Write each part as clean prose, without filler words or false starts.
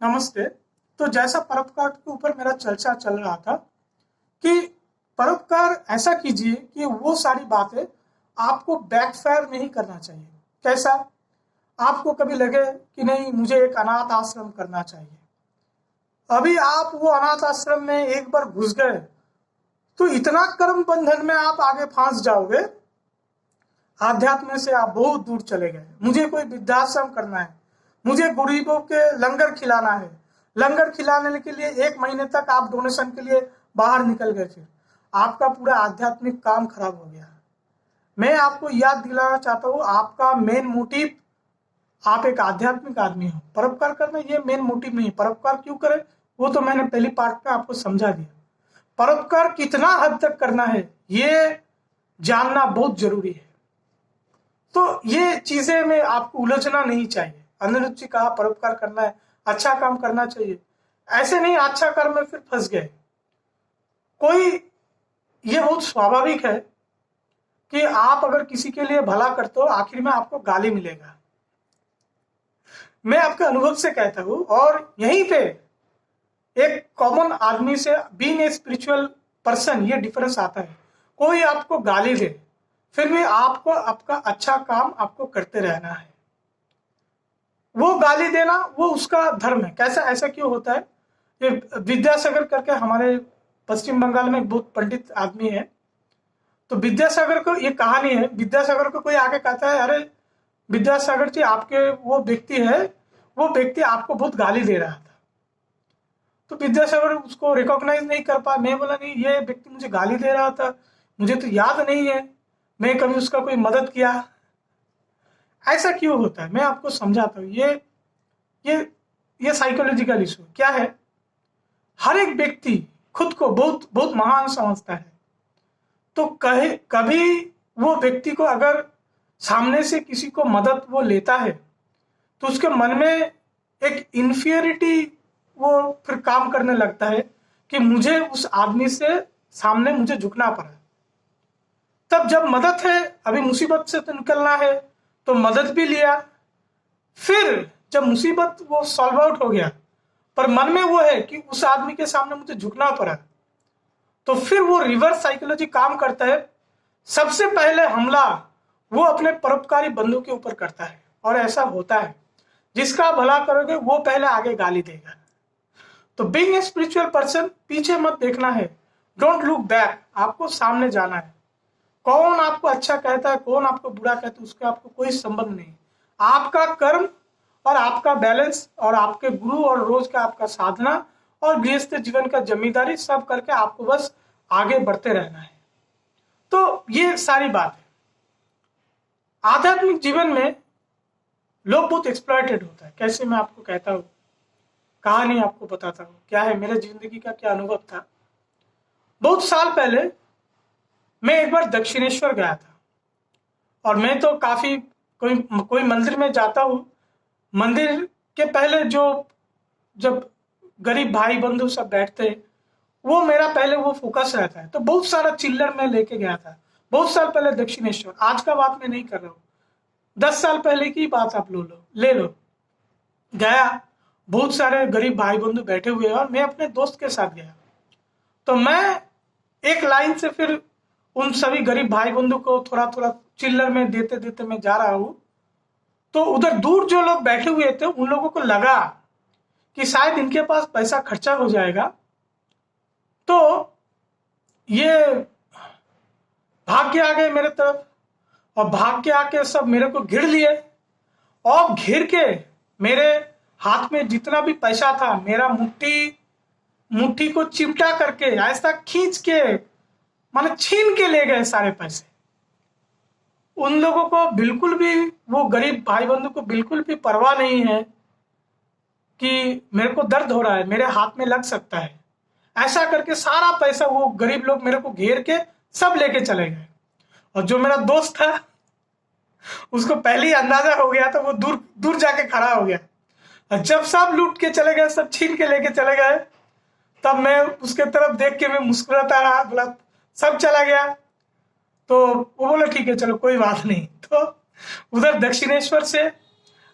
नमस्ते। तो जैसा परोपकार के ऊपर मेरा चर्चा चल रहा था कि परोपकार ऐसा कीजिए कि वो सारी बातें आपको बैकफायर नहीं करना चाहिए। कैसा? आपको कभी लगे कि नहीं, मुझे एक अनाथ आश्रम करना चाहिए। अभी आप वो अनाथ आश्रम में एक बार घुस गए तो इतना कर्म बंधन में आप आगे फांस जाओगे, आध्यात्म से आप बहुत दूर चले गए। मुझे कोई वृद्धाश्रम करना है, मुझे गरीबों के लंगर खिलाना है। लंगर खिलाने के लिए 1 महीने तक आप डोनेशन के लिए बाहर निकल गए थे। आपका पूरा आध्यात्मिक काम खराब हो गया। मैं आपको याद दिलाना चाहता हूँ, आपका मेन मोटिव, आप एक आध्यात्मिक आदमी हो। परोपकार करना ये मेन मोटिव नहीं। परोपकार क्यों करें वो तो मैंने पहली पार्ट में आपको समझा दिया। परोपकार कितना हद तक करना है ये जानना बहुत जरूरी है। तो ये चीजें में आपको उलझना नहीं चाहिए। अनिरुद्ध जी कहा परोपकार करना है, अच्छा काम करना चाहिए। ऐसे नहीं अच्छा कर्म में फिर फंस गए कोई। ये बहुत स्वाभाविक है कि आप अगर किसी के लिए भला करते हो आखिर में आपको गाली मिलेगा। मैं आपके अनुभव से कहता हूं, और यहीं पे एक कॉमन आदमी से बीइंग ए स्पिरिचुअल पर्सन ये डिफरेंस आता है। कोई आपको गाली दे, फिर भी आपको आपका अच्छा काम आपको करते रहना है। वो गाली देना वो उसका धर्म है। कैसा ऐसा क्यों होता है? ये विद्यासागर करके हमारे पश्चिम बंगाल में एक बहुत पंडित आदमी है। तो विद्यासागर को ये कहानी है, विद्यासागर को कोई आके कहता है, अरे विद्यासागर जी, आपके वो व्यक्ति है, वो व्यक्ति आपको बहुत गाली दे रहा था। तो विद्यासागर उसको रिकॉग्नाइज नहीं कर पाया। मैं बोला नहीं, ये व्यक्ति मुझे गाली दे रहा था, मुझे तो याद नहीं है मैं कभी उसका कोई मदद किया। ऐसा क्यों होता है मैं आपको समझाता हूँ। ये ये साइकोलॉजिकल इशू क्या है। हर एक व्यक्ति खुद को बहुत बहुत महान समझता है। तो कहे कभी वो व्यक्ति को अगर सामने से किसी को मदद वो लेता है तो उसके मन में एक इंफियरिटी वो फिर काम करने लगता है कि मुझे उस आदमी से सामने मुझे झुकना पड़ा। तब जब मदद है, अभी मुसीबत से तो निकलना है तो मदद भी लिया। फिर जब मुसीबत वो सॉल्व आउट हो गया पर मन में वो है कि उस आदमी के सामने मुझे झुकना पड़ा, तो फिर वो रिवर्स साइकोलॉजी काम करता है। सबसे पहले हमला वो अपने परोपकारी बंधु के ऊपर करता है। और ऐसा होता है, जिसका भला करोगे वो पहले आगे गाली देगा। तो बीइंग ए स्पिरिचुअल पर्सन, पीछे मत देखना है, डोंट लुक बैक, आपको सामने जाना है। कौन आपको अच्छा कहता है, कौन आपको बुरा कहता है, उसका आपको कोई संबंध नहीं। आपका कर्म और आपका बैलेंस और आपके गुरु और रोज का आपका साधना और गृहस्थ जीवन का जिम्मेदारी सब करके आपको बस आगे बढ़ते रहना है। तो ये सारी बात है। आध्यात्मिक जीवन में लोग बहुत एक्सप्लॉइटेड होता है। कैसे मैं आपको कहता हूँ, कहानी आपको बताता हूँ क्या है मेरे जिंदगी का क्या अनुभव था। बहुत साल पहले मैं एक बार दक्षिणेश्वर गया था। और मैं तो काफी कोई कोई मंदिर में जाता हूँ, मंदिर के पहले जो जब गरीब भाई बंधु सब बैठते हैं वो मेरा पहले वो फोकस रहता है। तो बहुत सारा चिल्लर मैं लेके गया था बहुत साल पहले दक्षिणेश्वर। आज का बात मैं नहीं कर रहा हूँ, 10 साल पहले की बात आप ले लो। गया, बहुत सारे गरीब भाई बंधु बैठे हुए हैं और मैं अपने दोस्त के साथ गया। तो मैं एक लाइन से फिर उन सभी गरीब भाई बंधु को थोड़ा थोड़ा चिल्लर में देते देते मैं जा रहा हूं। तो उधर दूर जो लोग बैठे हुए थे उन लोगों को लगा कि शायद इनके पास पैसा खर्चा हो जाएगा, तो ये भाग के आ गए मेरे तरफ। और भाग के आके सब मेरे को घिर लिए और घिर के मेरे हाथ में जितना भी पैसा था मेरा मुट्ठी मुट्ठी को चिमटा करके ऐसा खींच के माने छीन के ले गए सारे पैसे। उन लोगों को बिल्कुल भी, वो गरीब भाई बंधु को बिल्कुल भी परवाह नहीं है कि मेरे को दर्द हो रहा है, मेरे हाथ में लग सकता है। ऐसा करके सारा पैसा वो गरीब लोग मेरे को घेर के सब लेके चले गए। और जो मेरा दोस्त था उसको पहले ही अंदाजा हो गया था, वो दूर दूर जाके खड़ा हो गया। और जब सब लूट के चले गए, सब छीन के लेके चले गए, तब मैं उसके तरफ देख के मैं मुस्कुराता रहा, बोला सब चला गया। तो वो बोले ठीक है चलो कोई बात नहीं। तो उधर दक्षिणेश्वर से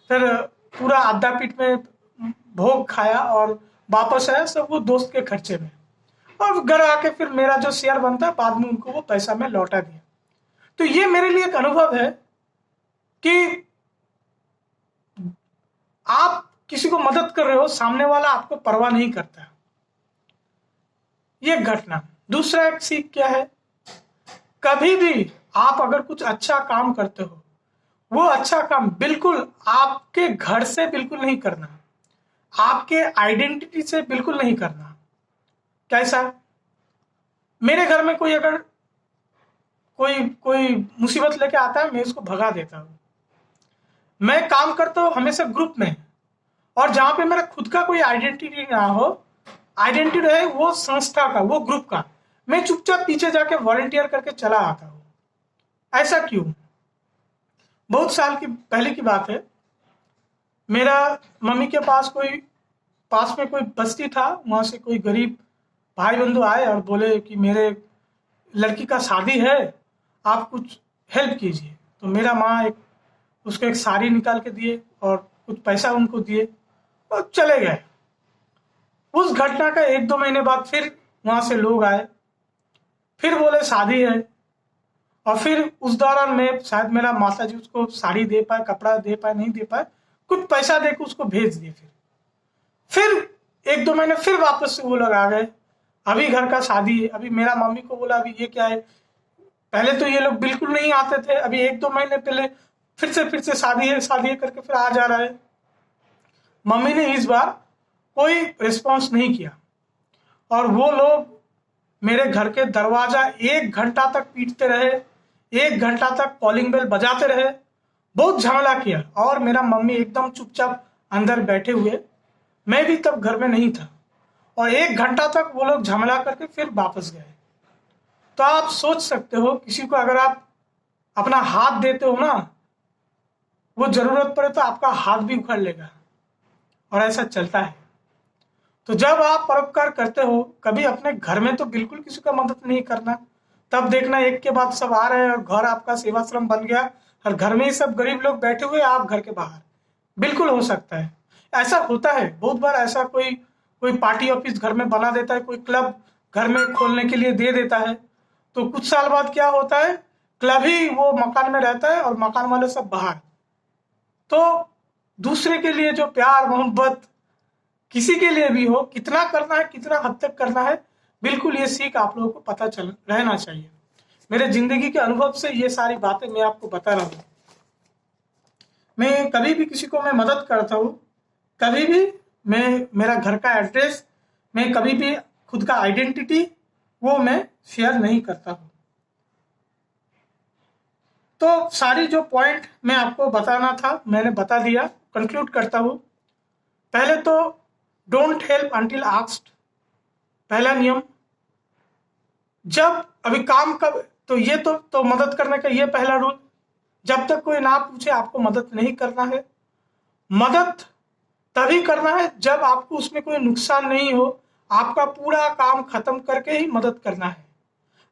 फिर पूरा अद्यापीठ में भोग खाया और वापस आया, सब वो दोस्त के खर्चे में। और घर आके फिर मेरा जो शेयर बनता है बाद में उनको वो पैसा मैं लौटा दिया। तो ये मेरे लिए एक अनुभव है कि आप किसी को मदद कर रहे हो, सामने वाला आपको परवाह नहीं करता। ये घटना। दूसरा एक सीख क्या है, कभी भी आप अगर कुछ अच्छा काम करते हो, वो अच्छा काम बिल्कुल आपके घर से बिल्कुल नहीं करना, आपके आइडेंटिटी से बिल्कुल नहीं करना। कैसा? मेरे घर में कोई अगर कोई कोई मुसीबत लेके आता है, मैं उसको भगा देता हूँ। मैं काम करता हूँ हमेशा ग्रुप में, और जहां पे मेरा खुद का कोई आइडेंटिटी ना हो, आइडेंटिटी रहे वो संस्था का, वो ग्रुप का, मैं चुपचाप पीछे जाके वॉलंटियर करके चला आता हूँ। ऐसा क्यों? बहुत साल की पहले की बात है, मेरा मम्मी के पास में कोई बस्ती था, वहां से कोई गरीब भाई बंधु आए और बोले कि मेरे लड़की का शादी है, आप कुछ हेल्प कीजिए। तो मेरा माँ उसको एक साड़ी निकाल के दिए और कुछ पैसा उनको दिए और चले गए। उस घटना का 1-2 महीने बाद फिर वहां से लोग आए, फिर बोले शादी है, और फिर उस दौरान में शायद मेरा माता जी उसको साड़ी दे पाए, कपड़ा दे पाए, नहीं दे पाए, कुछ पैसा देकर उसको भेज दिए। फिर 1-2 महीने फिर वापस से वो लोग आ गए, अभी घर का शादी है। अभी मेरा मम्मी को बोला अभी ये क्या है, पहले तो ये लोग बिल्कुल नहीं आते थे, अभी 1-2 महीने पहले फिर से शादी है करके फिर आ जा रहा है। मम्मी ने इस बार कोई रिस्पॉन्स नहीं किया, और वो लोग मेरे घर के दरवाजा 1 घंटा तक पीटते रहे, 1 घंटा तक कॉलिंग बेल बजाते रहे, बहुत झमेला किया। और मेरा मम्मी एकदम चुपचाप अंदर बैठे हुए, मैं भी तब घर में नहीं था, और 1 घंटा तक वो लोग झमेला करके फिर वापस गए। तो आप सोच सकते हो, किसी को अगर आप अपना हाथ देते हो ना, वो जरूरत पड़े तो आपका हाथ भी उखाड़ लेगा, और ऐसा चलता है। तो जब आप परोपकार करते हो, कभी अपने घर में तो बिल्कुल किसी का मदद नहीं करना, तब देखना एक के बाद सब आ रहे हैं और घर आपका सेवाश्रम बन गया, और घर में ही सब गरीब लोग बैठे हुए, आप घर के बाहर। बिल्कुल हो सकता है, ऐसा होता है बहुत बार। ऐसा कोई पार्टी ऑफिस घर में बना देता है, कोई क्लब घर में खोलने के लिए दे देता है, तो कुछ साल बाद क्या होता है, क्लब ही वो मकान में रहता है और मकान वाले सब बाहर। तो दूसरे के लिए जो प्यार मोहब्बत किसी के लिए भी हो, कितना करना है, कितना हद तक करना है, बिल्कुल ये सीख आप लोगों को पता चल रहना चाहिए। मेरे जिंदगी के अनुभव से ये सारी बातें मैं आपको बता रहा हूँ। मैं कभी भी किसी को मैं मदद करता हूँ, कभी भी मैं मेरा घर का एड्रेस, मैं कभी भी खुद का आइडेंटिटी वो मैं शेयर नहीं करता हूँ। तो सारी जो पॉइंट मैं आपको बताना था मैंने बता दिया। कंक्लूड करता हूँ। पहले तो डोंट हेल्प अंटिल आस्क्ड, पहला नियम। जब अभी काम का तो ये तो मदद करने का ये पहला रूल, जब तक कोई ना पूछे आपको मदद नहीं करना है। मदद तभी करना है जब आपको उसमें कोई नुकसान नहीं हो, आपका पूरा काम खत्म करके ही मदद करना है।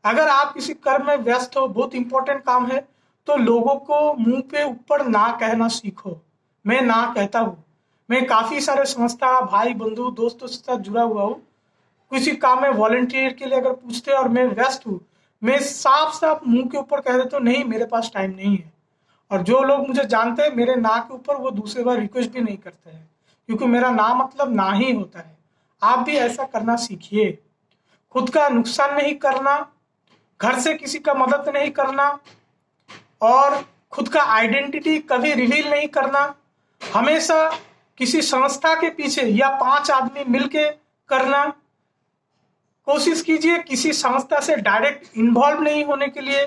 अगर आप किसी कर्म में व्यस्त हो, बहुत इंपॉर्टेंट काम है, तो लोगों को मुंह पे ऊपर ना कहना सीखो। मैं ना कहता हूँ, मैं काफी सारे संस्था, भाई बंधु, दोस्तों के साथ जुड़ा हुआ हूँ। किसी काम में वॉलंटियर के लिए अगर पूछते हैं और मैं व्यस्त हूँ, मैं साफ साफ मुंह के ऊपर कह देता हूँ नहीं मेरे पास टाइम नहीं है। और जो लोग मुझे जानते हैं, मेरे ना के ऊपर वो दूसरी बार रिक्वेस्ट भी नहीं करते हैं, क्योंकि मेरा ना मतलब ना ही होता है। आप भी ऐसा करना सीखिए। खुद का नुकसान नहीं करना, घर से किसी का मदद नहीं करना, और खुद का आइडेंटिटी कभी रिवील नहीं करना। हमेशा किसी संस्था के पीछे या 5 आदमी मिलके करना। कोशिश कीजिए किसी संस्था से डायरेक्ट इन्वॉल्व नहीं होने के लिए,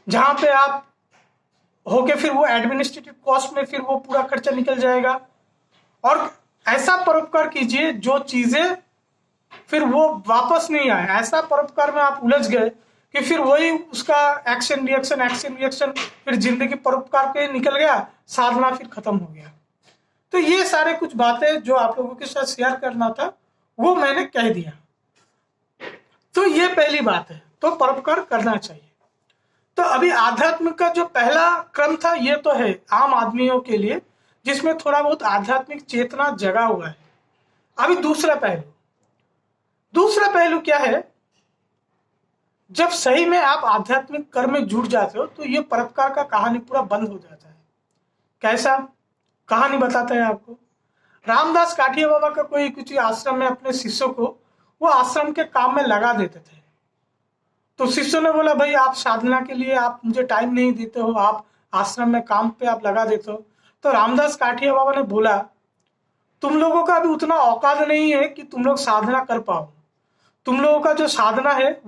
जहां पे आप होके फिर वो एडमिनिस्ट्रेटिव कॉस्ट में फिर वो पूरा खर्चा निकल जाएगा। और ऐसा परोपकार कीजिए जो चीजें फिर वो वापस नहीं आए। ऐसा परोपकार में आप उलझ गए कि फिर वही उसका एक्शन रिएक्शन फिर जिंदगी परोपकार पे निकल गया, साधना फिर खत्म हो गया। तो ये सारे कुछ बातें जो आप लोगों के साथ शेयर करना था वो मैंने कह दिया। तो ये पहली बात है, तो परोपकार करना चाहिए। तो अभी आध्यात्मिक का जो पहला क्रम था ये तो है आम आदमियों के लिए, जिसमें थोड़ा बहुत आध्यात्मिक चेतना जगा हुआ है। अभी दूसरा पहलू क्या है, जब सही में आप आध्यात्मिक कर्म में जुट जाते हो तो ये परोपकार का कहानी पूरा बंद हो जाता है। कैसा कहानी बताते हैं आपको। रामदास काठिया बाबा का कोई किसी आश्रम में अपने शिष्यों को वो आश्रम के काम में लगा देते थे। तो शिष्यों ने बोला, भाई आप साधना के लिए आप मुझे टाइम नहीं देते हो, आप आश्रम में काम पे आप लगा देते हो। तो रामदास काठिया बाबा ने बोला, तुम लोगों का अभी उतना औकात नहीं है कि तुम लोग साधना कर पाओ। तुम लोगों का जो साधना है